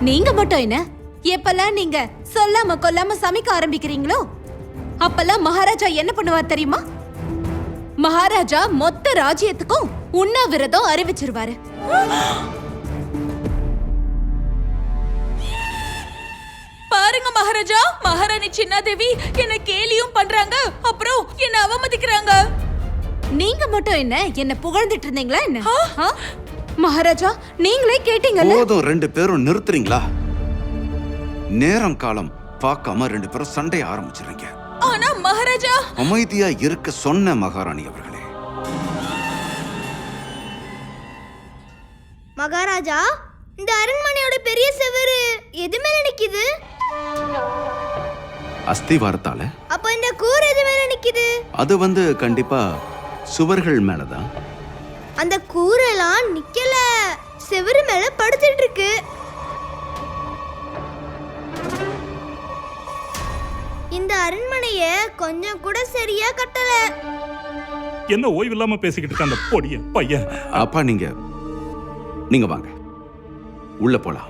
நீங்க மட்டும் என்ன, எப்பெல்லாம் நீங்க சொல்லாம கொல்லாம சமைக்க ஆரம்பிக்கிறீங்களோ அப்பெல்லாம் மகாராஜா என்ன பண்ணுவார் தெரியுமா? மகாராஜா மொத்த ராஜ்யத்துக்கும் உண்ணாவிரதம் அறிவிச்சிருவாரு. பாருங்க மகாராஜா, மகாராணி சின்னாதேவி என்ன கேலியும் பண்றாங்க, அப்புறம் என்ன அவமதிக்கிறாங்க. நீங்க மட்டும் என்ன புகழ்ந்துட்டு இருந்தீங்களா என்ன? மகாராஜா நீங்களே கேட்டீங்கல்ல. போதும், 2 பேரும் நிறுத்துறீங்களா? நேரம் காலம் பார்க்காம 2 பேரும் சண்டை ஆரம்பிச்சிருங்க. ஆனா மகாராஜா, அமைதியா இருக்க சொன்ன மகாராணி அவர்களே. மகாராஜா, இந்த அரண்மனையோட பெரிய செவரு எது மேல நிக்குது? அஸ்திவாரத்தால. அப்ப இந்த கூரை எது மேல நிக்குது? அது கண்டிப்பா சுவர்கள் மேலதான். அந்த கூரெல்லாம் நிக்கல, செவரு மேல படுத்துட்டு இருக்கு. இந்த அரண்மனைய கொஞ்சம் கூட சரியா கட்டல. என்ன ஓய்வு இல்லாம பேசிக்கிட்டு இருக்க அந்த பொடிய பையன். அப்பா நீங்க வாங்க, உள்ள போலாம்.